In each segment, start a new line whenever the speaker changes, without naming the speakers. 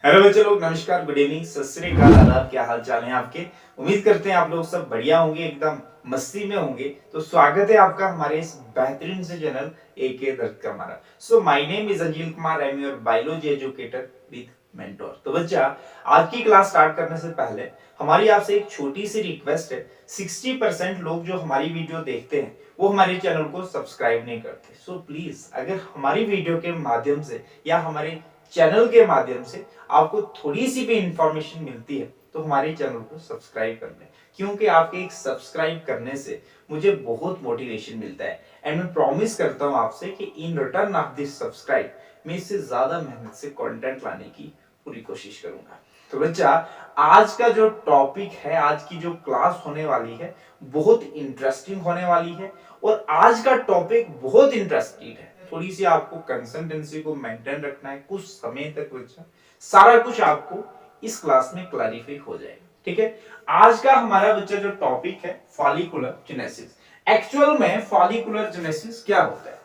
Hello बच्चे लोग, नमस्कार, गुड इवनिंग, सत श्री अकाल, आदाब। क्या हाल चाल है आपके? उम्मीद करते हैं आप लोग सब बढ़िया होंगे, एकदम मस्ती में होंगे। तो स्वागत है आपका हमारे इस बेहतरीन से चैनल एके दर्द का हमारा। So my name is Anjil Kumar, I am your biology educator with mentor. तो बच्चा, आज की क्लास स्टार्ट करने से पहले हमारी आपसे एक छोटी सी रिक्वेस्ट है। 60% लोग जो हमारी वीडियो देखते हैं वो हमारे चैनल को सब्सक्राइब नहीं करते। सो प्लीज, अगर हमारी वीडियो के माध्यम से या हमारे चैनल के माध्यम से आपको थोड़ी सी भी इंफॉर्मेशन मिलती है तो हमारे चैनल को सब्सक्राइब कर लें, क्योंकि आपके एक सब्सक्राइब करने से मुझे बहुत मोटिवेशन मिलता है। एंड मैं प्रॉमिस करता हूं आपसे कि in return of this subscribe मैं इससे ज्यादा मेहनत से कंटेंट लाने की पूरी कोशिश करूंगा। तो बच्चा, आज का जो टॉपिक है, आज की जो क्लास होने वाली है, बहुत इंटरेस्टिंग होने वाली है। और आज का टॉपिक बहुत इंटरेस्टिंग है। थोड़ी सी आपको कंसिस्टेंसी को मेंटेन रखना है, कुछ समय तक बच्चा सारा कुछ आपको इस क्लास में क्लैरिफाई हो जाएगा। ठीक है, आज का हमारा बच्चा जो टॉपिक है फॉलिकुलर जेनेसिस। एक्चुअल में फॉलिकुलर जेनेसिस क्या होता है?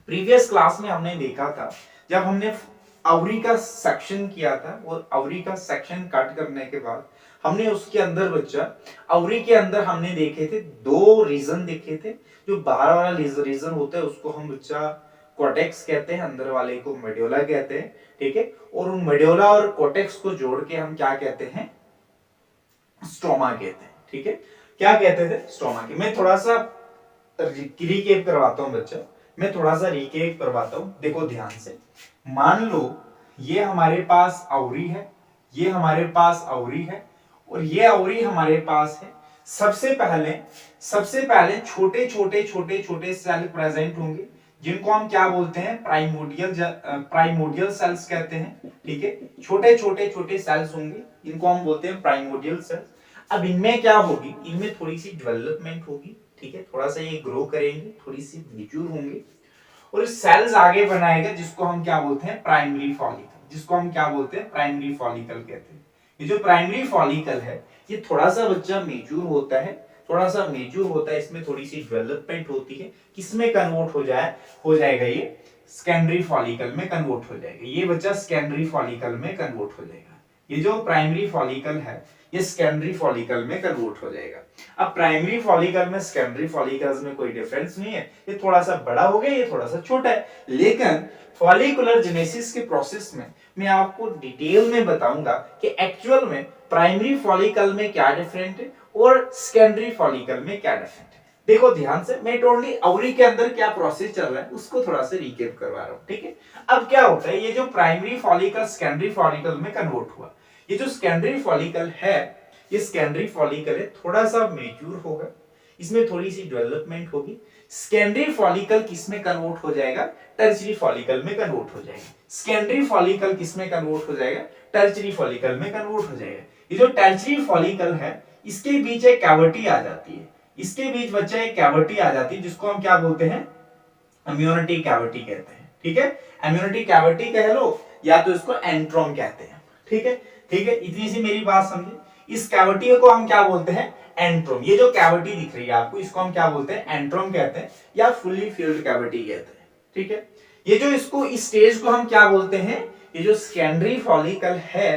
प्रीवियस क्लास में हमने देखा था, जब हमने अवरी का सेक्शन किया था और अवरी का सेक्शन कट करने के बाद हमने उसके अंदर बच्चा अवरी के अंदर हमने देखे थे दो रीजन देखे थे। जो बाहर वाला रीजन होता है उसको हम बच्चा कोटेक्स कहते हैं, अंदर वाले को मेड्यूला कहते हैं। ठीक है, और उन मेड्यूला और कोटेक्स को जोड़ के हम क्या कहते हैं? स्ट्रोमा कहते हैं। ठीक है, क्या कहते थे? स्ट्रोमा की मैं थोड़ा सा रिकेप करवाता हूं बच्चा, मैं थोड़ा सा रिकेप करवाता हूं, देखो ध्यान से। मान लो ये हमारे पास अवरी है, ये हमारे पास अवरी है, और ये अवरी हमारे पास है। सबसे पहले छोटे छोटे छोटे छोटे सेल प्रेजेंट होंगे, जिनको हम क्या बोलते हैं? प्राइमोडियल सेल्स कहते हैं। ठीक है, छोटे छोटे छोटे सेल्स होंगे, इनको हम बोलते हैं प्राइमोडियल सेल्स। अब इनमें क्या होगी? इनमें थोड़ी सी डेवलपमेंट होगी। ठीक है, थोड़ा सा ये ग्रो करेंगे, थोड़ी सी मैच्योर होंगे, और सेल्स आगे बनाएगा, जिसको हम क्या बोलते हैं? Primary follicle. जिसको हम क्या बोलते हैं? प्राइमरी फॉलिकल कहते हैं। ये जो प्राइमरी फॉलिकल है, ये थोड़ा सा बच्चा मैच्योर होता है, थोड़ा सा मैच्योर होता है, इसमें थोड़ी सी डेवलपमेंट होती है। किसमें कन्वर्ट हो जाएगा? ये सेकेंडरी फॉलिकल में कन्वर्ट हो जाएगा। ये बच्चा सेकेंडरी फॉलिकल में कन्वर्ट हो जाएगा। ये जो प्राइमरी फॉलिकल है ये सेकेंडरी फॉलिकल में कन्वर्ट हो जाएगा। अब प्राइमरी फॉलिकल में सेकेंडरी फॉलिकल्स में कोई डिफरेंस नहीं है, ये थोड़ा सा बड़ा हो गया, ये थोड़ा सा छोटा है। लेकिन फॉलिकुलर जेनेसिस के प्रोसेस में मैं आपको डिटेल में बताऊंगा कि एक्चुअल में प्राइमरी फॉलिकल में क्या डिफरेंट है और सेकेंडरी फॉलिकल में क्या डिफरेंट है। देखो ध्यान से, मैं टोटली अवरी के अंदर क्या प्रोसेस चल रहा है उसको थोड़ा सा रिकेप करवा रहा हूं। ठीक है, अब क्या होता है? ये जो प्राइमरी फॉलिकल सेकेंडरी फॉलिकल में कन्वर्ट हुआ, ये जो सेकेंडरी फॉलिकल है, ये सेकेंडरी फॉलिकल है, थोड़ा सा मैच्योर होगा, इसमें थोड़ी सी डेवलपमेंट होगी। सेकेंडरी फॉलिकल किसमें कन्वर्ट हो जाएगा? टर्शियरी फॉलिकल में कन्वर्ट हो जाएगा। सेकेंडरी फॉलिकल किसमें कन्वर्ट हो जाएगा? टर्शियरी फॉलिकल में कन्वर्ट हो जाएगा। ये जो टर्शियरी फॉलिकल है, इसके बीच एक कैविटी आ जाती है, इसके बीच बच्चा एक कैविटी आ जाती है, जिसको हम क्या बोलते हैं? इम्यूनिटी कैविटी कहते हैं। ठीक है, इम्यूनिटी कैविटी कह लो या तो इसको एंट्रोम कहते हैं। ठीक है, ठीक है, इतनी सी मेरी बात समझे। इस कैविटी को हम क्या बोलते हैं? एंट्रोम। ये जो कैविटी दिख रही है आपको, इसको हम क्या बोलते हैं? एंट्रोम कहते हैं या फुल्ली फिल्ड कैविटी कहते हैं। ठीक है, ये जो इसको इस स्टेज को हम क्या बोलते हैं? ये जो सेकेंडरी फॉलिकल है,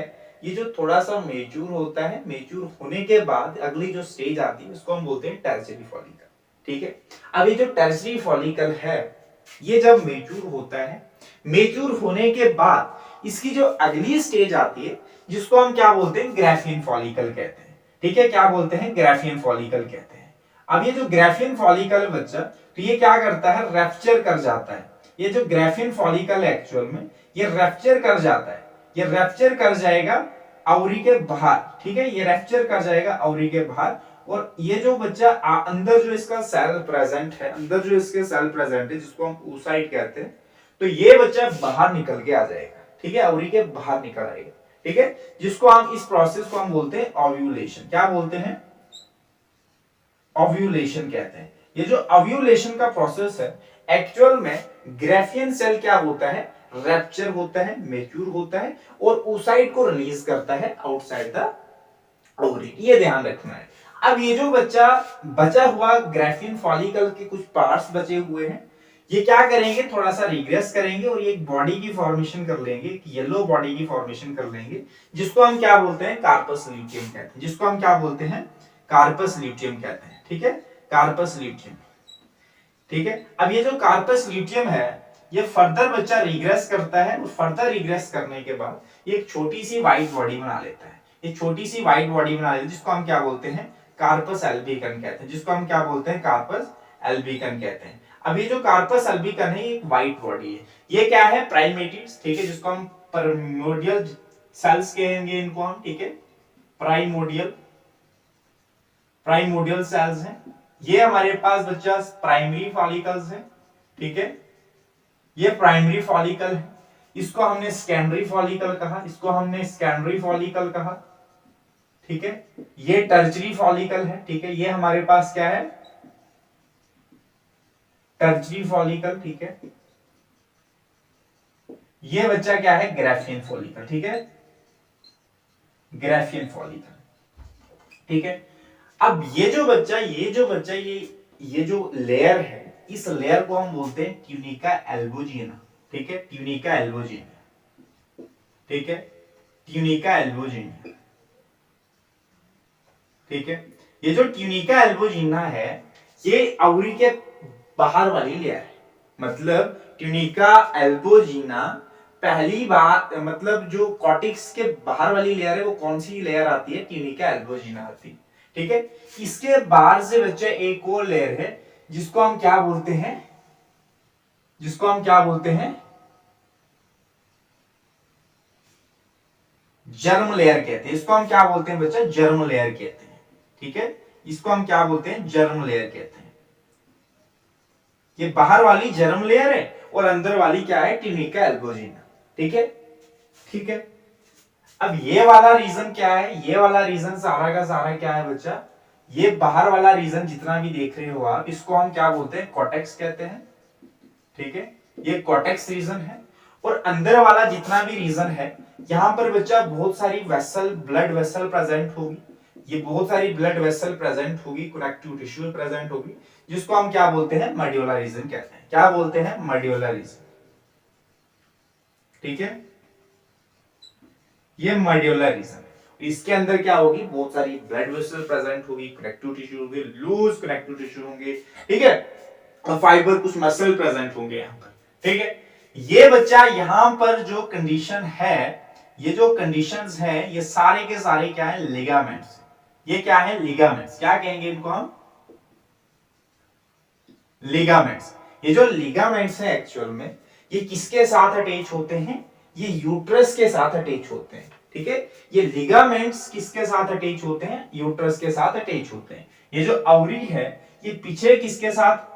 ये जो थोड़ा सा मैच्योर होता है, मैच्योर होने के बाद अगली जो स्टेज आती है उसको हम बोलते हैं टर्शियरी फॉलिकल। ठीक है, अब ये जो टर्शियरी फॉलिकल है, ये जब मैच्योर होता है, मैच्योर होने के बाद इसकी जो अगली स्टेज आती है, जिसको हम क्या बोलते हैं? ग्राफियन फॉलिकल कहते हैं। ठीक है, क्या बोलते हैं? ग्राफियन फॉलिकल कहते हैं। अब ये जो ग्राफियन फॉलिकल बच्चा, तो ये क्या करता है? रैप्चर कर जाता है। ये जो ग्राफियन फॉलिकल है एक्चुअल में ये रैप्चर कर जाता है, ये रैप्चर कर जाएगा अवरी के बाहर। ठीक है, ये रैप्चर कर जाएगा अवरी के बाहर, और ये जो बच्चा अंदर जो इसका सेल प्रेजेंट है, अंदर जो इसके सेल प्रेजेंट है, जिसको हम oocyte कहते हैं, तो ये बच्चा बाहर निकल के आ जाएगा। ठीक है, अवरी के बाहर निकल आएगा। ठीक है, जिसको हम इस प्रोसेस को हम बोलते हैं ओव्यूलेशन। क्या बोलते हैं? ओव्यूलेशन कहते हैं। ये जो ओव्यूलेशन का प्रोसेस है, एक्चुअल में ग्राफियन सेल क्या होता है? रैप्चर होता है, मैच्योर होता है, और oocyte को रिलीज करता है आउटसाइड द ओवरी। ये ध्यान रखना है। अब ये जो बच्चा बचा हुआ ग्राफियन फॉलिकल के कुछ पार्ट्स बचे हुए हैं, ये क्या करेंगे, थोड़ा सा रिग्रेस करेंगे और ये एक बॉडी की फॉर्मेशन कर लेंगे, एक येलो बॉडी की फॉर्मेशन कर लेंगे, जिसको हम क्या बोलते हैं, कार्पस ल्यूटियम कहते हैं, जिसको हम क्या बोलते हैं, कार्पस ल्यूटियम कहते हैं। ठीक है, कार्पस ल्यूटियम। ठीक है, अब ये जो कार्पस ल्यूटियम है ये फर्दर बच्चा रिग्रेस करता है, और फर्दर रिग्रेस करने के बाद ये एक छोटी सी व्हाइट बॉडी बना लेता है, एक छोटी सी व्हाइट बॉडी बना लेता है, जिसको हम क्या बोलते हैं, कार्पस एल्बिकन कहते हैं, जिसको हम क्या बोलते हैं, कार्पस एल्बिकन कहते हैं। अब ये जो कार्पस एल्बिकन है ये एक व्हाइट बॉडी है, ये क्या है, प्राइमेटिड्स। ठीक है, जिसको हम प्राइमोडियल सेल्स कहेंगे इनको हम। ठीक है, प्राइमोडियल प्राइमोडियल सेल्स हैं। ये हमारे पास बच्चा प्राइमरी फॉलिकल्स है। ठीक है, ये प्राइमरी फॉलिकल है, इसको हमने सेकेंडरी फॉलिकल कहा, इसको हमने सेकेंडरी फॉलिकल कहा। ठीक है, ये टर्चरी फॉलिकल है। ठीक है, ये हमारे पास क्या है, टर्चरी फॉलिकल। ठीक है, ये बच्चा क्या है, ग्राफियन फॉलिकल। ठीक है, ग्राफियन फॉलिकल। ठीक है, अब ये जो बच्चा ये जो लेयर है, इस लेयर को हम बोलते हैं ट्यूनिका एल्बोजिना। ठीक है, ट्यूनिका एल्बोजिना। ठीक है, ट्यूनिका एल्बोजिना। ठीक है, ये जो ट्यूनिका एल्बोजिना है ये अवरी के बाहर वाली लेयर है, मतलब ट्यूनिका एल्बोजिना पहली बार, मतलब जो कॉर्टेक्स के बाहर वाली लेयर है वो कौन सी लेयर आती है, ट्यूनिका एल्बोजिना आती है। ठीक है, इसके बाहर से बच्चे एक और लेयर है जिसको हम क्या बोलते हैं, जिसको हम क्या बोलते हैं, जर्म लेयर कहते हैं। इसको हम क्या बोलते हैं बच्चा, जर्म लेयर कहते हैं। ठीक है, इसको हम क्या बोलते हैं, जर्म लेयर कहते हैं। ये बाहर वाली जर्म लेयर है और अंदर वाली क्या है, ट्यूनिका एल्बोजिना। ठीक है, ठीक है। अब ये वाला रीजन क्या है, ये वाला रीजन सारा का सारा क्या है बच्चा, ये बाहर वाला रीजन जितना भी देख रहे हो आप, इसको हम क्या बोलते हैं, कॉर्टेक्स कहते हैं। ठीक है, ये कॉर्टेक्स रीजन है। और अंदर वाला जितना भी रीजन है, यहां पर बच्चा बहुत सारी वेसल, ब्लड वेसल प्रेजेंट होगी, ये बहुत सारी ब्लड वेसल प्रेजेंट होगी, कनेक्टिव टिश्यू प्रेजेंट होगी, जिसको हम क्या बोलते हैं, मेड्यूलर रीजन कहते हैं। क्या बोलते हैं, मेड्यूलर रीजन। ठीक है, ये मेड्यूलर रीजन है। इसके अंदर क्या होगी, बहुत सारी ब्लड वेसल प्रेजेंट होगी, कनेक्टिव टिश्यू होंगे, लूज कनेक्टिव टिश्यू होंगे। ठीक है, और फाइबर, कुछ मसल प्रेजेंट होंगे यहाँ पर। ठीक है, ये बच्चा यहाँ पर जो कंडीशन है, ये जो कंडीशंस हैं, ये सारे के सारे क्या है, लिगामेंट्स। ये क्या है, लिगामेंट्स। क्या कहेंगे इनको हम, लिगामेंट्स। ये जो लिगामेंट्स हैं एक्चुअल में ये किसके साथ अटैच होते हैं, ये यूट्रस के साथ अटैच होते हैं। ठीक है, ये लिगामेंट्स किसके साथ अटैच होते हैं, यूट्रस के साथ अटैच होते हैं। ये जो अवरी है ये पीछे किसके साथ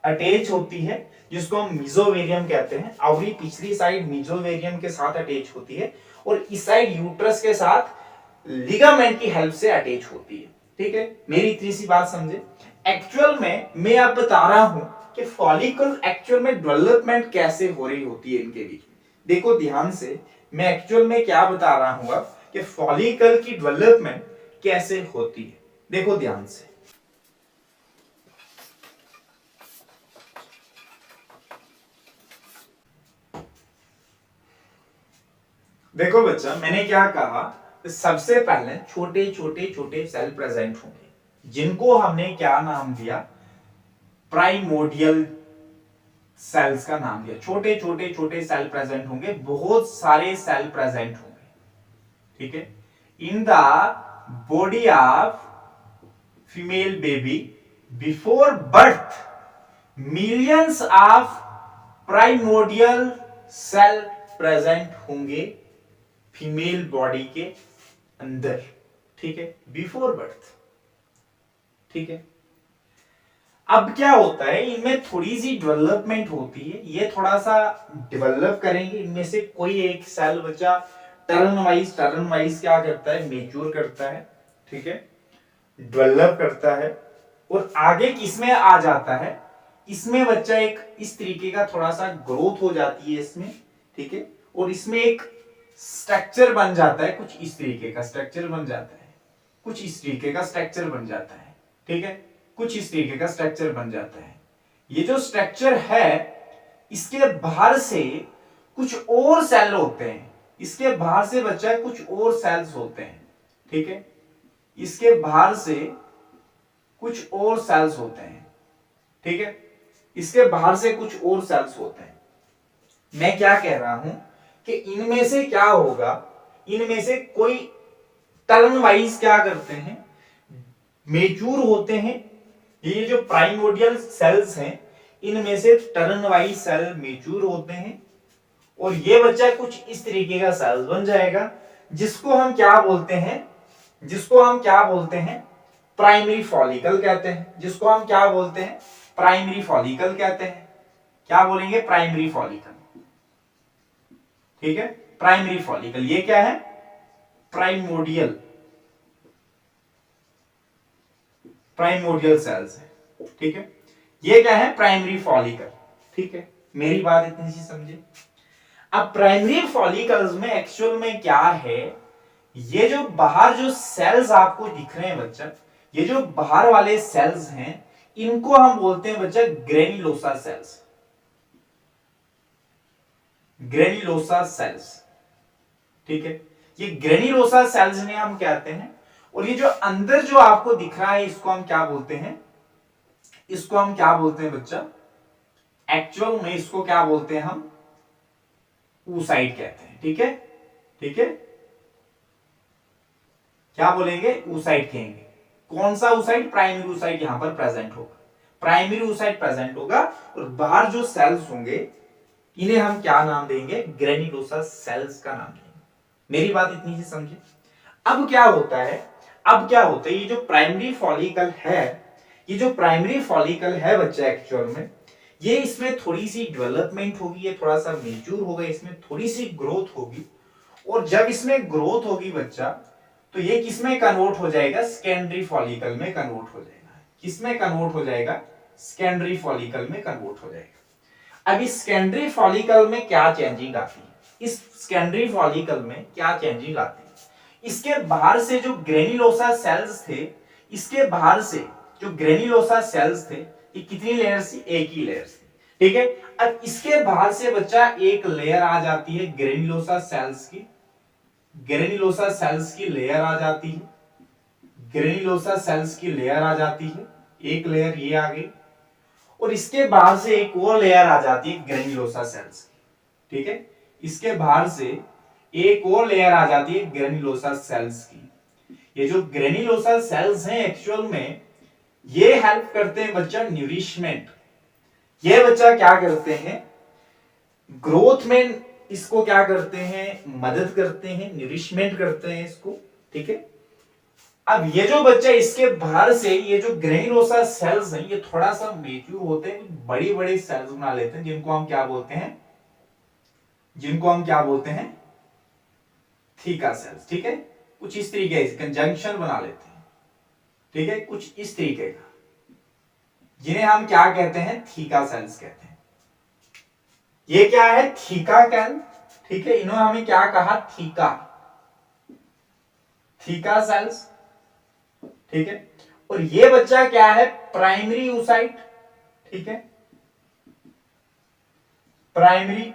अटैच होती है, जिसको हम मीजोवेरियम कहते हैं। अवरी पिछली साइड मीजोवेरियम के साथ अटैच होती है और इस साइड यूट्रस के साथ लिगामेंट की हेल्प से अटैच होती है। ठीक है, मेरी इतनी सी बात समझे। एक्चुअल में मैं अब बता रहा हूं कि फॉलिकल एक्चुअल में डेवलपमेंट कैसे हो रही होती है इनके बीच में। देखो ध्यान से, मैं एक्चुअल में क्या बता रहा हूं अब कि फॉलिकल की डेवलपमेंट कैसे होती है। देखो ध्यान से, देखो बच्चा मैंने क्या कहा, तो सबसे पहले छोटे छोटे छोटे सेल प्रेजेंट होंगे, जिनको हमने क्या नाम दिया, प्राइमोडियल सेल्स का नाम दिया। छोटे छोटे छोटे सेल प्रेजेंट होंगे, बहुत सारे सेल प्रेजेंट होंगे। ठीक है, in the body of female baby before birth millions of primordial cell present होंगे फीमेल बॉडी के अंदर। ठीक है, बिफोर बर्थ। ठीक है, अब क्या होता है, इनमें थोड़ी सी डेवलपमेंट होती है, ये थोड़ा सा डेवलप करेंगे। इनमें से कोई एक सेल बच्चा टर्न वाइज क्या करता है, मेच्योर करता है। ठीक है, डेवलप करता है और आगे किसमें आ जाता है, इसमें बच्चा एक इस तरीके का थोड़ा सा ग्रोथ हो जाती है इसमें। ठीक है, और इसमें एक स्ट्रक्चर बन जाता है, कुछ इस तरीके का स्ट्रक्चर बन जाता है, कुछ इस तरीके का स्ट्रक्चर बन जाता है। ठीक है, कुछ इस तरीके का स्ट्रक्चर बन जाता है। ये जो स्ट्रक्चर है इसके बाहर से कुछ और सेल होते हैं, इसके बाहर से बच्चा कुछ और सेल्स होते हैं, ठीक है, इसके बाहर से कुछ और सेल्स होते हैं, ठीक है, इसके बाहर से कुछ और सेल्स होते हैं। मैं क्या कह रहा हूं कि इनमें से क्या होगा, इनमें से कोई टर्न वाइज क्या करते हैं, मेच्योर होते हैं। ये जो प्राइमोर्डियल सेल्स हैं इनमें से टर्न वाइज सेल मेच्योर होते हैं और ये बच्चा कुछ इस तरीके का सेल बन जाएगा जिसको हम क्या बोलते हैं, जिसको हम क्या बोलते हैं, प्राइमरी फॉलिकल कहते हैं, जिसको हम क्या बोलते हैं, प्राइमरी फॉलिकल कहते हैं। क्या बोलेंगे, प्राइमरी फॉलिकल, ठीक है, प्राइमरी फॉलिकल। ये क्या है, प्राइमोर्डियल, प्राइमोर्डियल सेल्स है, ठीक है, ये क्या है, प्राइमरी फॉलिकल, ठीक है, मेरी बात इतनी सी समझे। अब प्राइमरी फॉलिकल्स में एक्चुअल में क्या है, ये जो बाहर जो सेल्स आपको दिख रहे हैं बच्चा, ये जो बाहर वाले सेल्स हैं इनको हम बोलते हैं बच्चा ग्रेन्युलोसा सेल्स, ग्रेन्युलोसा सेल्स, ठीक है, ये ग्रेन्युलोसा सेल्स ने हम कहते हैं। और ये जो अंदर जो आपको दिख रहा है इसको हम क्या बोलते हैं, इसको हम क्या बोलते हैं बच्चा, एक्चुअल में इसको क्या बोलते हैं हम, ऊसाइट कहते हैं, ठीक है, ठीक है, क्या बोलेंगे, ऊसाइट कहेंगे। कौन सा ऊसाइट, प्राइमरी ऊसाइट यहां पर प्रेजेंट होगा, प्राइमरी ऊसाइट प्रेजेंट होगा और बाहर जो सेल्स होंगे इन्हें हम क्या नाम देंगे, ग्रेन्युलोसा सेल्स का नाम देंगे। मेरी बात इतनी सी समझे। अब क्या होता है, अब क्या होता है, ये जो प्राइमरी फॉलिकल है, ये जो प्राइमरी फॉलिकल है बच्चा एक्चुअल में ये इसमें थोड़ी सी डेवलपमेंट होगी, ये थोड़ा सा मेच्योर होगा, इसमें थोड़ी सी ग्रोथ होगी और जब इसमें ग्रोथ होगी बच्चा तो ये किसमें कन्वर्ट हो जाएगा, सेकेंडरी फॉलिकल में कन्वर्ट हो जाएगा। किसमें कन्वर्ट हो जाएगा, सेकेंडरी फॉलिकल में कन्वर्ट हो जाएगा। अब इस सेकेंडरी फॉलिकल में क्या चेंजिंग आती है, इस सेकेंडरी फॉलिकल में क्या चेंजिंग आती है, इसके बाहर से जो ग्रेन्युलोसा सेल्स थे, इसके बाहर से जो ग्रेन्युलोसा सेल्स थे ये कितनी लेयर्स थी, एक ही लेयर्स थी, ठीक है। अब इसके बाहर से बच्चा एक लेयर आ जाती है ग्रेन्युलोसा सेल्स की, ग्रेन्युलोसा सेल्स की लेयर आ जाती है, ग्रेन्युलोसा सेल्स की लेयर आ जाती है, एक लेयर ये आ गई और इसके बाहर से एक और लेयर आ जाती है ग्रेन्युलोसा सेल्स की, ठीक है, इसके बाहर से एक और लेयर आ जाती है ग्रेन्युलोसा सेल्स की। ये जो ग्रेन्युलोसा सेल्स हैं एक्चुअल में ये हेल्प करते हैं बच्चा न्यूरिशमेंट, ये बच्चा क्या करते हैं, ग्रोथ में इसको क्या करते हैं, मदद करते हैं, न्यूरिशमेंट करते हैं इसको, ठीक है। अब ये जो बच्चा इसके बाहर से ये जो ग्रेन्युलोसा सेल्स हैं ये थोड़ा सा मेच्योर होते हैं, बड़ी बड़ी सेल्स बना लेते हैं जिनको हम क्या बोलते हैं, जिनको हम क्या बोलते हैं, थीका सेल्स, ठीक है, कुछ इस तरीके से कंजंक्शन बना लेते हैं, ठीक है, कुछ इस तरीके का, जिन्हें हम क्या कहते हैं, थीका सेल्स कहते हैं। ये क्या है, थीका सेल, ठीक है, इन्होंने हमें क्या कहा, थीका, थीका सेल्स, ठीक है। और ये बच्चा क्या है, प्राइमरी ऊसाइट, ठीक है, प्राइमरी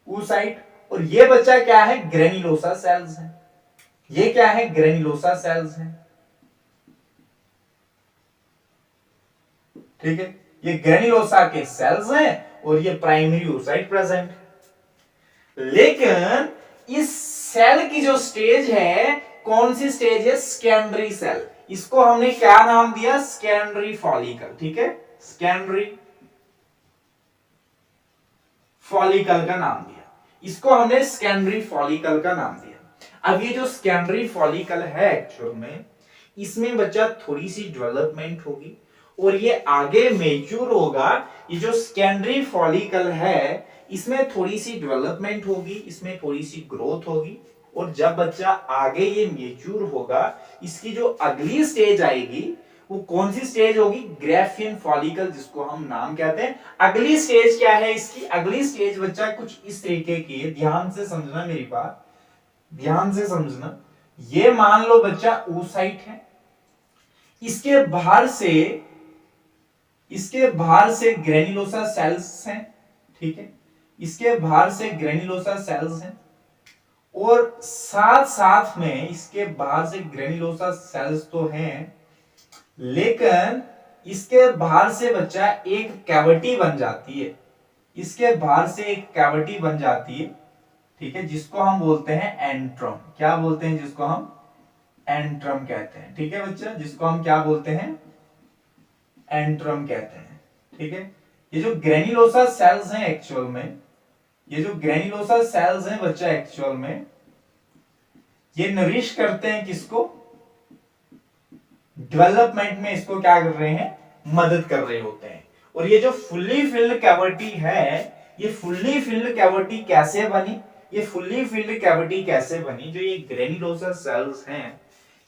ऊसाइट। और ये बच्चा क्या है, ग्रेन्युलोसा सेल्स है, ये क्या है, ग्रेन्युलोसा सेल्स है, ठीक है, ये ग्रेन्युलोसा के सेल्स हैं और ये प्राइमरी ऊसाइट प्रेजेंट है। लेकिन इस सेल की जो स्टेज है, कौन सी स्टेज है, सेकेंडरी सेल, इसको हमने क्या नाम दिया, सेकेंडरी फॉलिकल, ठीक है, सेकेंडरी फॉलिकल का नाम दिया, इसको हमने सेकेंडरी फॉलिकल का नाम दिया। अब ये जो सेकेंडरी फॉलिकल है एक्चुअल में इसमें बच्चा थोड़ी सी डेवलपमेंट होगी और ये आगे मेच्योर होगा। ये जो सेकेंडरी फॉलिकल है इसमें थोड़ी सी डेवलपमेंट होगी, इसमें थोड़ी सी ग्रोथ होगी और जब बच्चा आगे ये मेच्योर होगा इसकी जो अगली स्टेज आएगी वो कौन सी स्टेज होगी, ग्राफियन फॉलिकल, जिसको हम नाम कहते हैं। अगली स्टेज क्या है इसकी, अगली स्टेज बच्चा कुछ इस तरीके की है, ध्यान से समझना मेरी बात, ध्यान से समझना। ये मान लो बच्चा oocyte है, इसके बाहर से इसके बाहर से ग्रेन्युलोसा सेल्स हैं, ठीक है, इसके बाहर से ग्रेन्युलोसा सेल्स हैं, और साथ साथ में इसके बाहर से ग्रेन्युलोसा सेल्स तो हैं, लेकिन इसके बाहर से बच्चा एक कैविटी बन जाती है, इसके बाहर से एक कैविटी बन जाती है, ठीक है, जिसको हम बोलते हैं एंट्रम। क्या बोलते हैं? जिसको हम एंट्रम कहते हैं, ठीक है बच्चा, जिसको हम क्या बोलते हैं? एंट्रम कहते हैं, ठीक है। ये जो ग्रेन्युलोसा सेल्स हैं एक्चुअल में, ये जो ग्रेन्युलोसा सेल्स हैं बच्चा एक्चुअल में ये नरिश करते हैं किसको? डेवलपमेंट में इसको क्या कर रहे हैं? मदद कर रहे होते हैं। और ये जो फुल्ली फिल्ड कैविटी है, ये फुल्ली फिल्ड कैविटी कैसे बनी? ये फुल्ली फिल्ड कैविटी कैसे बनी? जो ये ग्रेन्युलोसा सेल्स हैं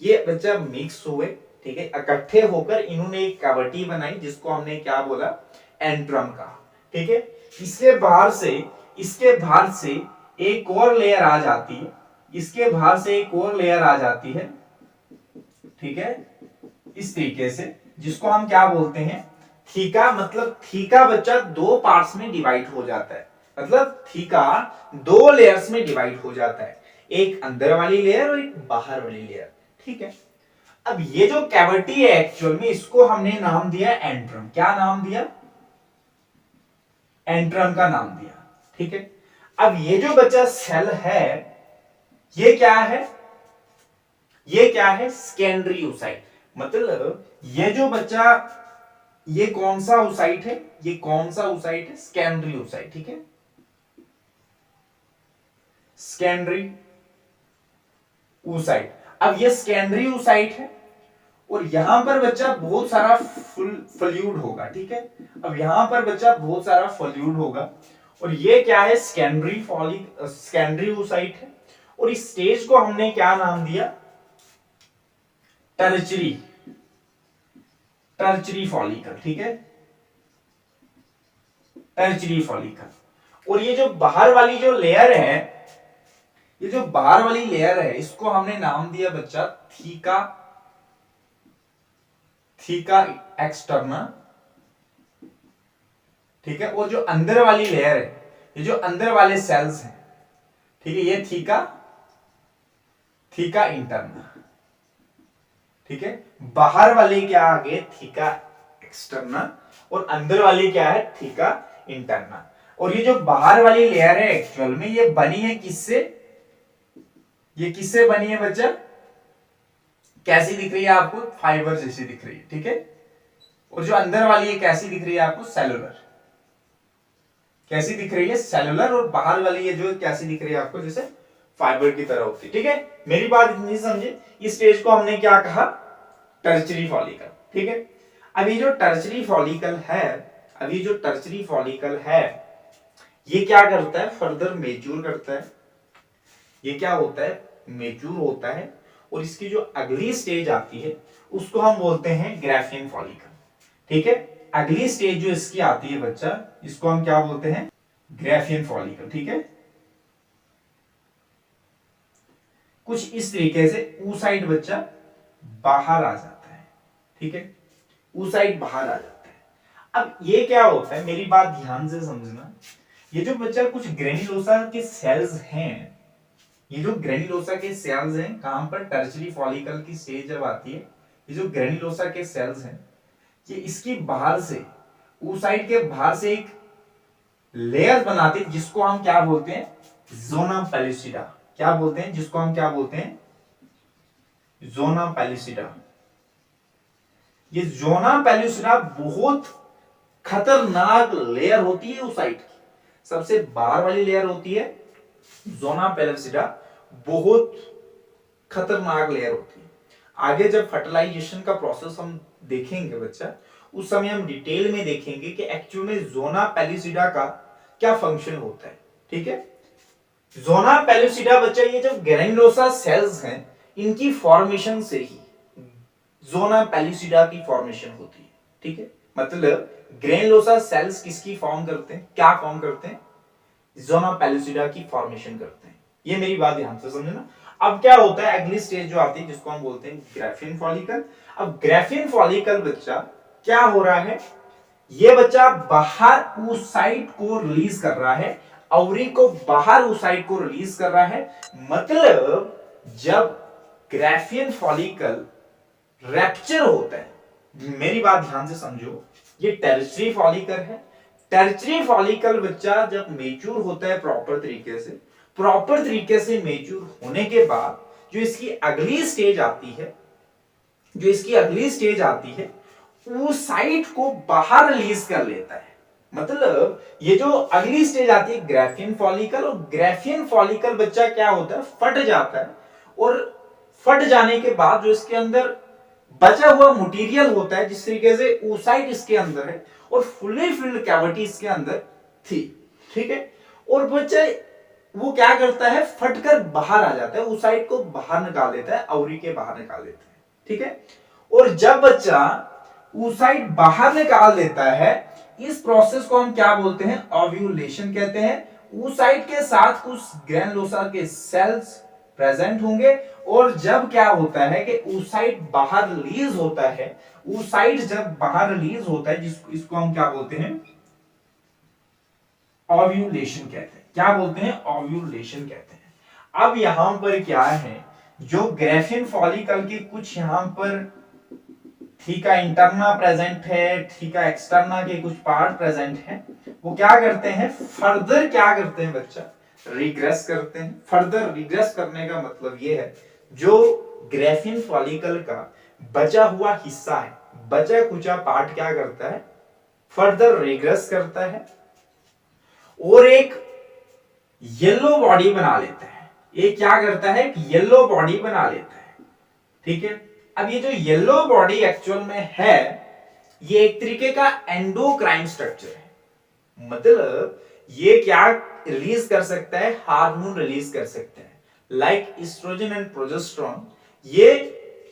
ये बच्चा मिक्स हुए, ठीक है, इकट्ठे होकर इन्होंने एक कैविटी बनाई जिसको हमने क्या बोला? एंट्रम कहा, ठीक है। इसके बाहर से एक और लेयर आ जाती है, इसके बाहर से एक और लेयर आ जाती है, ठीक है, इस तरीके से, जिसको हम क्या बोलते हैं? थीका। मतलब थीका बच्चा दो पार्ट्स में डिवाइड हो जाता है, मतलब थीका दो लेयर्स में डिवाइड हो जाता है, एक अंदर वाली लेयर और एक बाहर वाली लेयर, ठीक है। अब ये जो कैविटी है एक्चुअल में इसको हमने नाम दिया एंट्रम। क्या नाम दिया? एंट्रम का नाम दिया, ठीक है। अब ये जो बच्चा सेल है ये क्या है? ये क्या है? Secondary oocyte। मतलब ये जो बच्चा, ये कौन सा oocyte है? ये कौन सा oocyte है? सेकेंडरी oocyte, ठीक है, सेकेंडरी oocyte। अब ये सेकेंडरी oocyte है और यहां पर बच्चा बहुत सारा फ्लूइड होगा, ठीक है। अब यहां पर बच्चा बहुत सारा फ्लूइड होगा और ये क्या है? सेकेंडरी oocyte है। और इस स्टेज को हमने क्या नाम दिया? टर्चरी फॉलिकल, ठीक है, टर्चरी फॉलिकल। और ये जो बाहर वाली जो लेयर है, ये जो बाहर वाली लेयर है इसको हमने नाम दिया बच्चा थीका एक्सटर्ना, ठीक है। और जो अंदर वाली लेयर है, ये जो अंदर वाले सेल्स हैं, ठीक है, ये थीका इंटरना, ठीक है। बाहर वाले क्या आ गए? थीका एक्सटर्ना, और अंदर वाली क्या है? Theca interna. और ये जो बाहर वाली लेयर है एक्चुअल में ये बनी है किससे? ये किससे बनी है बच्चा? कैसी दिख रही है आपको? फाइबर जैसी दिख रही है, ठीक है। और जो अंदर वाली है कैसी दिख रही है आपको? सेलुलर। कैसी दिख रही है? सेलुलर। और बाहर वाली ये जो कैसी दिख रही है आपको? जैसे फाइबर की तरह होती है, ठीक है। मेरी बात इतनी समझे। इस स्टेज को हमने क्या कहा? टर्चरी फॉलिकल, ठीक है। अब ये जो टर्चरी फॉलिकल है ये क्या करता है? फर्दर मेच्योर करता है। ये क्या होता है? मेच्योर होता है। और इसकी जो अगली स्टेज आती है उसको हम बोलते हैं ग्राफियन फॉलिकल, ठीक है। अगली स्टेज जो इसकी आती है बच्चा, इसको हम क्या बोलते हैं? ग्राफियन फॉलिकल, ठीक है। कुछ इस तरीके से oocyte बच्चा बाहर आ जाता है, ठीक है, oocyte बाहर आ जाता है। अब ये क्या होता है? मेरी बात ध्यान से समझना। ये जो बच्चा कुछ ग्रेन्युलोसा के सेल्स हैं, ये जो ग्रेन्युलोसा के सेल्स हैं, कहां पर? टर्चरी फॉलिकल की स्टेज जब आती है, ये जो ग्रेन्युलोसा के सेल्स हैं ये इसकी बाहर से, oocyte के बाहर से एक लेयर बनाते हैं जिसको हम क्या बोलते हैं? Zona pellucida. क्या बोलते हैं? जिसको हम क्या बोलते हैं? Zona pellucida. ये जोना पेलिसिडा बहुत खतरनाक लेयर होती है oocyte की। सबसे बाहर वाली लेयर होती है जोना पेलिसिडा, बहुत खतरनाक लेयर होती है। आगे जब फर्टिलाइजेशन का प्रोसेस हम देखेंगे बच्चा, उस समय हम डिटेल में देखेंगे कि एक्चुअल में जोना पेलिसिडा का क्या फंक्शन होता है, ठीक है। जोना पेलिसिडा बच्चा, ये जो ग्रेन्युलोसा सेल्स हैं इनकी फॉर्मेशन से ही जोना पेलिसिडा की फॉर्मेशन होती है, ठीक है। मतलब ग्रेन्युलोसा सेल्स किसकी फॉर्म करते हैं? क्या फॉर्म करते हैं? जोना पेलिसिडा की फॉर्मेशन करते हैं। ये मेरी बात ध्यान से समझना। अब क्या होता है? अगली स्टेज जो आती है जिसको हम बोलते हैं ग्राफियन फॉलिकल। अब ग्राफियन फॉलिकल बच्चा क्या हो रहा है? ये बच्चा बाहर oocyte को रिलीज कर रहा है, ओवरी को बाहर oocyte को रिलीज कर रहा है। मतलब जब ग्राफियन फॉलिकल रैप्चर होता है, मेरी बात ध्यान से समझो, ये टर्शियरी फॉलिकल है। टर्शियरी फॉलिकल बच्चा जब मेच्योर होता है प्रॉपर तरीके से मेच्योर होने के बाद जो इसकी अगली स्टेज आती है oocyte को बाहर रिलीज कर लेता है। मतलब ये जो अगली स्टेज आती है ग्राफियन फॉलिकल, और ग्राफियन फॉलिकल बच्चा क्या होता है, फट जाता है, और फट जाने के बाद जो इसके अंदर बचा हुआ मटेरियल होता है, जिस तरीके से oocyte इसके अंदर है और फुली फिल्ड कैविटी इसके अंदर थी, ठीक है, और बच्चा वो क्या करता है, फटकर बाहर आ जाता है, oocyte को बाहर निकाल देता है, ओवरी के बाहर निकाल देता है, ठीक है। और जब बच्चा oocyte बाहर निकाल देता है, इस प्रोसेस को हम क्या बोलते हैं, ओव्यूलेशन कहते हैं। oocyte के साथ कुछ ग्रैनुलोसा के सेल्स प्रेजेंट होंगे, और जब क्या होता है कि oocyte बाहर रिलीज होता है, oocyte जब बाहर रिलीज होता है, इसको हम क्या बोलते हैं, ओव्यूलेशन कहते हैं। क्या बोलते हैं, ओव्यूलेशन कहते हैं। अब यहां पर क्या है, जो ग्राफियन फॉलिकल के कुछ यहां पर थीका इंटरना प्रेजेंट है, थीका एक्सटर्ना के कुछ पार्ट प्रेजेंट है, वो क्या करते हैं, फर्दर क्या करते हैं बच्चा, रिग्रेस करते हैं। फर्दर रिग्रेस करने का मतलब ये है, जो ग्राफियन फॉलिकल का बचा हुआ हिस्सा है, बचा कुचा पार्ट क्या करता है, फर्दर रिग्रेस करता है और एक येलो बॉडी बना लेता है। ये क्या करता है, एक येलो बॉडी बना लेता है, ठीक है। अब ये जो येलो बॉडी एक्चुअल में है, ये एक तरीके का एंडोक्राइन स्ट्रक्चर है। मतलब ये क्या रिलीज कर सकता है, हार्मोन रिलीज कर सकता है, लाइक एस्ट्रोजन एंड प्रोजेस्टेरोन, ये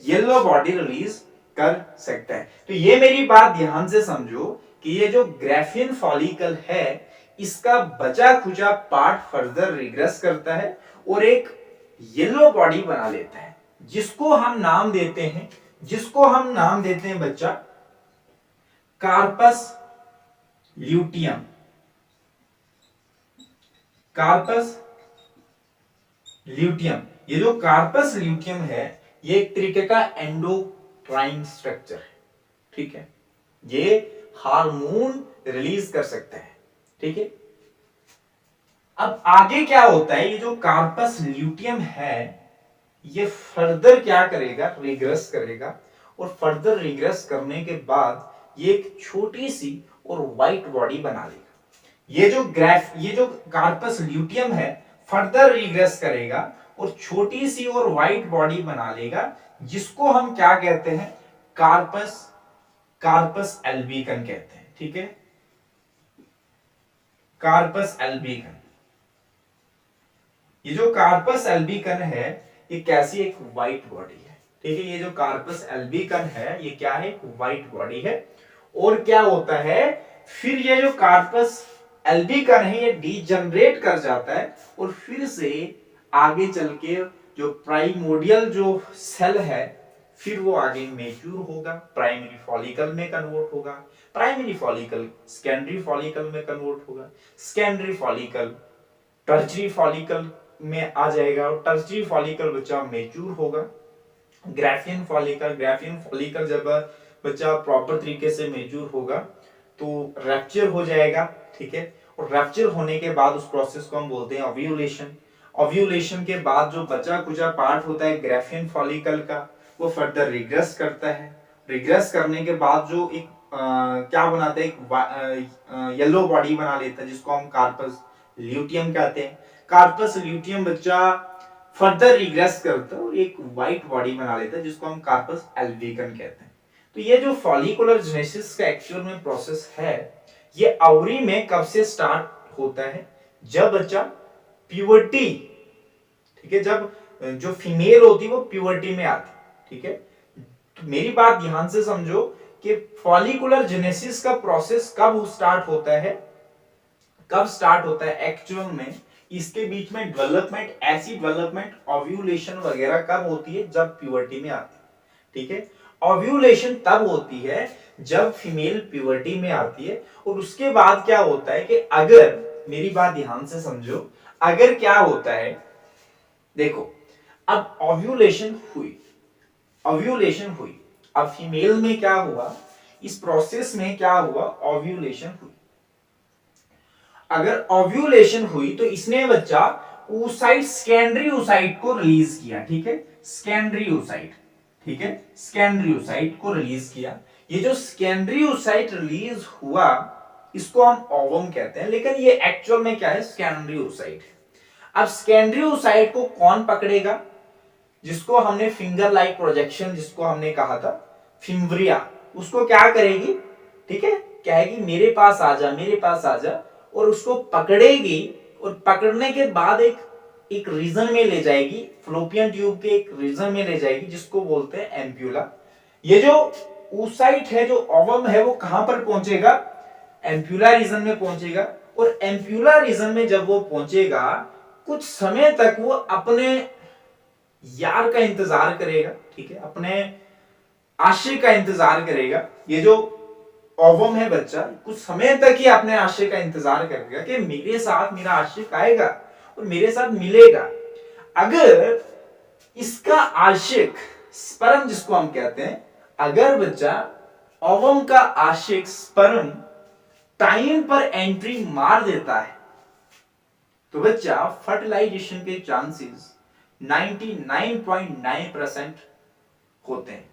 येलो बॉडी रिलीज कर सकता है। तो ये मेरी बात ध्यान से समझो कि ये जो ग्राफियन फॉलिकल है, इसका बचा खुचा पार्ट फर्दर रिग्रेस करता है और एक येलो बॉडी बना लेता है, जिसको हम नाम देते हैं बच्चा कार्पस ल्यूटियम। कार्पस ल्यूटियम, ये जो कार्पस ल्यूटियम है, ये एक तरीके का एंडोक्राइन स्ट्रक्चर है, ठीक है। ये हार्मोन रिलीज कर सकता है, ठीक है। अब आगे क्या होता है, ये जो कार्पस ल्यूटियम है, ये फर्दर क्या करेगा, रिग्रेस करेगा, और फर्दर रिग्रेस करने के बाद ये एक छोटी सी और व्हाइट बॉडी बना लेगा। ये जो कार्पस ल्यूटियम है, फर्दर रिग्रेस करेगा और छोटी सी और व्हाइट बॉडी बना लेगा, जिसको हम क्या कहते हैं, कार्पस एल्बिकन कहते हैं, ठीक है। कार्पस एल्बिकन, ये जो कार्पस एल्बिकन है, ये कैसी एक व्हाइट बॉडी है, ठीक है। ये जो कार्पस एल्बिकन है, ये क्या है, एक व्हाइट बॉडी है। और क्या होता है, फिर ये जो कार्पस एल्बिकन है, ये डीजनरेट कर जाता है और फिर से आगे चल के जो प्राइमोडियल जो सेल है, फिर वो आगे मेच्योर होगा, प्राइमरी फॉलिकल में कन्वर्ट होगा, प्राइमरी फॉलिकल सेकेंडरी फॉलिकल में कन्वर्ट होगा, सेकेंडरी फॉलिकल टर्शियरी फॉलिकल में आ जाएगा, और टर्शियरी फॉलिकल बच्चा मेच्योर होगा। ग्राफियन फॉलिकल जब बच्चा प्रॉपर तरीके से मेच्योर होगा तो रैप्चर हो जाएगा, ठीक है। और रैप्चर होने के बाद उस प्रोसेस को हम बोलते हैं ओव्यूलेशन। ओव्यूलेशन के बाद जो बचा कुचा पार्ट होता है ग्राफियन फॉलिकल का, वो फर्दर रिग्रेस करता है। रिग्रेस करने के बाद जो एक क्या बनाता है, एक येलो बॉडी बना लेता है, जिसको हम कार्पस ल्यूटियम कहते हैं। कार्पस ल्यूटियम बच्चा फर्दर रिग्रेस करता है और एक व्हाइट बॉडी बना लेता है, जिसको हम कार्पस एल्बिकन कहते हैं। तो ये जो फॉलिकुलर जेनेसिस का एक्चुअल में प्रोसेस है, ये ओवरी में कब से स्टार्ट होता है, जब बच्चा प्यूबर्टी, ठीक है, जब जो फीमेल होती है वो प्यूबर्टी में आती है, ठीक है। तो मेरी बात ध्यान से समझो कि फॉलिकुलर जेनेसिस का प्रोसेस कब स्टार्ट होता है एक्चुअल में, इसके बीच में डेवलपमेंट, ऐसी डेवलपमेंट ओव्यूलेशन वगैरह कब होती है, जब प्यूबर्टी में आती है, ठीक है। ओव्यूलेशन तब होती है जब फीमेल प्यूबर्टी में आती है और उसके बाद क्या होता है कि अगर, मेरी बात ध्यान से समझो, अगर क्या होता है, देखो अब ओव्यूलेशन हुई, अब फीमेल में क्या हुआ, इस प्रोसेस में क्या हुआ, ओव्यूलेशन हुई। अगर ओव्यूलेशन हुई तो इसने बच्चा oocyte सेकेंडरी oocyte को रिलीज किया, ठीक है, सेकेंडरी oocyte, ठीक है, सेकेंडरी oocyte को रिलीज किया। ये जो सेकेंडरी oocyte रिलीज हुआ इसको हम ओवम कहते हैं, लेकिन ये एक्चुअल में क्या है, सेकेंडरी oocyte। अब सेकेंडरी oocyte को कौन पकड़ेगा, जिसको हमने फिंगर लाइक प्रोजेक्शन जिसको हमने कहा था, फिम्ब्रिया, उसको क्या करेगी, ठीक है, कहेगी मेरे पास आ जा, मेरे पास आ जा, और उसको पकड़ेगी और पकड़ने के बाद एक रीजन में ले जाएगी, फ्लोपियन ट्यूब के एक रीजन में ले जाएगी जिसको बोलते हैं एम्प्यूला। ये जो oocyte है, जो ओवम है, वो कहां पर पहुंचेगा, एम्प्यूला रीजन में पहुंचेगा। और एम्प्यूला रीजन में जब वो पहुंचेगा कुछ समय तक वो अपने यार का इंतजार करेगा, ठीक है, अपने आशिक का इंतजार करेगा। ये जो ओवम है बच्चा कुछ समय तक ही अपने आशिक का इंतजार करेगा कि मेरे साथ मेरा आशिक आएगा और मेरे साथ मिलेगा। अगर इसका आशिक, स्पर्म जिसको हम कहते हैं, अगर बच्चा ओवम का आशिक स्पर्म टाइम पर एंट्री मार देता है तो बच्चा फर्टिलाइजेशन के चांसेस 99.9% होते हैं।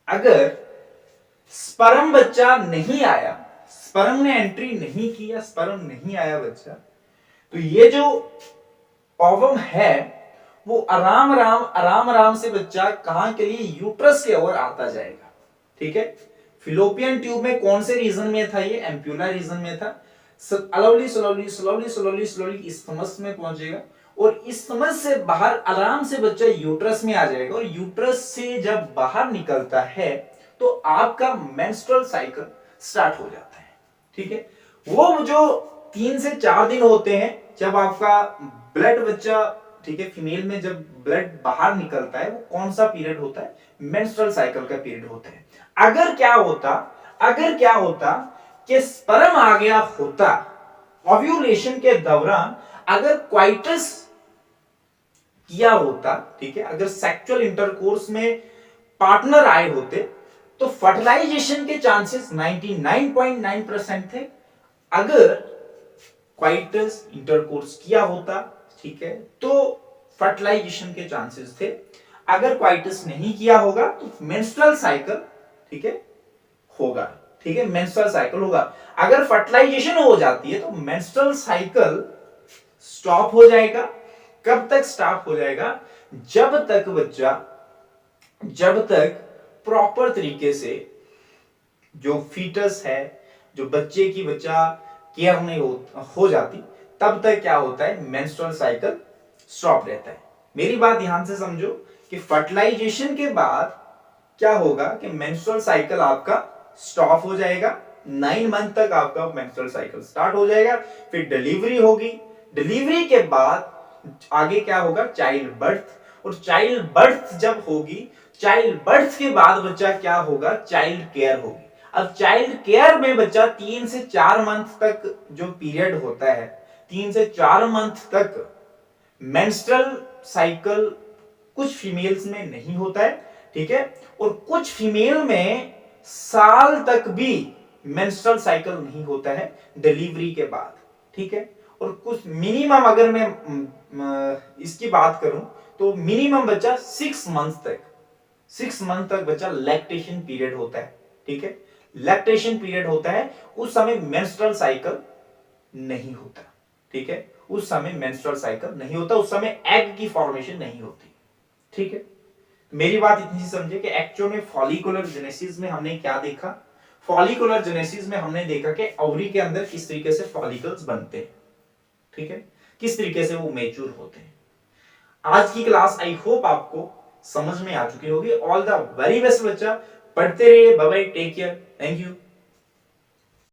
अगर स्पर्म बच्चा नहीं आया, स्पर्म ने एंट्री नहीं किया, स्पर्म नहीं आया बच्चा, तो ये जो ओवम है वो आराम आराम से बच्चा कहां के लिए, यूट्रस के ओर आता जाएगा, ठीक है। फिलोपियन ट्यूब में कौन से रीजन में था, ये एम्प्यूला रीजन में था। Slowly slowly slowly slowly slowly isthmus में पहुंचेगा और इस्थमस से बाहर आराम से बच्चा यूट्रस में आ जाएगा। और यूट्रस से जब बाहर निकलता है तो आपका मेंस्ट्रुअल साइकिल स्टार्ट हो जाता है, ठीक है। वो जो 3 से 4 दिन होते हैं जब आपका ब्लड बच्चा, ठीक है, फीमेल में जब ब्लड बाहर निकलता है, वो कौन सा पीरियड होता है, मेंस्ट्रुअल साइकिल का पीरियड होता है। अगर क्या होता कि स्पर्म आ गया होता ओव्यूलेशन के दौरान, अगर क्वाइटस किया होता, ठीक है, अगर सेक्सुअल इंटरकोर्स में पार्टनर आए होते तो फर्टिलाइजेशन के चांसेस 99.9% थे। अगर क्वाइटस इंटरकोर्स किया होता, ठीक है, तो फर्टिलाइजेशन के चांसेस थे। अगर क्वाइटस नहीं किया होगा तो मेंस्ट्रुअल साइकिल, ठीक है, होगा, ठीक है, मेंस्ट्रुअल साइकिल होगा। अगर फर्टिलाइजेशन हो जाती है तो मेंस्ट्रुअल साइकिल स्टॉप हो जाएगा। कब तक स्टॉप हो जाएगा, जब तक प्रॉपर तरीके से जो फीटस है, जो बच्चे की बच्चा केयर नहीं हो जाती, तब तक क्या होता है, मेंस्ट्रुअल साइकिल स्टॉप रहता है। मेरी बात ध्यान से समझो कि फर्टिलाइजेशन के बाद क्या होगा कि मेंस्ट्रुअल साइकिल आपका स्टॉप हो जाएगा, 9 मंथ तक आपका मेंस्ट्रुअल साइकिल स्टार्ट हो जाएगा। फिर डिलीवरी होगी, डिलीवरी के बाद आगे क्या होगा, चाइल्ड बर्थ। और चाइल्ड बर्थ जब होगी, चाइल्ड बर्थ के बाद बच्चा क्या होगा, चाइल्ड केयर होगी। अब चाइल्ड केयर में बच्चा 3 से 4 मंथ तक जो पीरियड होता है, 3 से 4 मंथ तक मेंस्ट्रुअल साइकिल कुछ फीमेल्स में नहीं होता है, ठीक है, और कुछ फीमेल में साल तक भी मेंस्ट्रुअल साइकिल नहीं होता है डिलीवरी के बाद, ठीक है। और कुछ मिनिमम, अगर मैं इसकी बात करूं तो मिनिमम बच्चा 6 मंथ तक बच्चा लैक्टेशन पीरियड होता है, ठीक है, लैक्टेशन पीरियड होता है। उस समय मेंस्ट्रुअल साइकिल नहीं होता, ठीक है, उस समय मेंस्ट्रुअल साइकिल नहीं होता, उस समय एग की फॉर्मेशन नहीं होती, ठीक है। मेरी बात इतनी समझे कि एक्चुअल में फॉलिकुलर जेनेसिस में हमने क्या देखा, फॉलिकुलर जेनेसिस में हमने देखा कि ओवरी के अंदर किस तरीके से फॉलिकल्स बनते हैं, ठीक है, किस तरीके से वो मैच्योर होते हैं। आज की क्लास आई होप आपको समझ में आ चुकी होगी। ऑल द वेरी बेस्ट बच्चा, पढ़ते रहिए, bye bye, take care, thank you.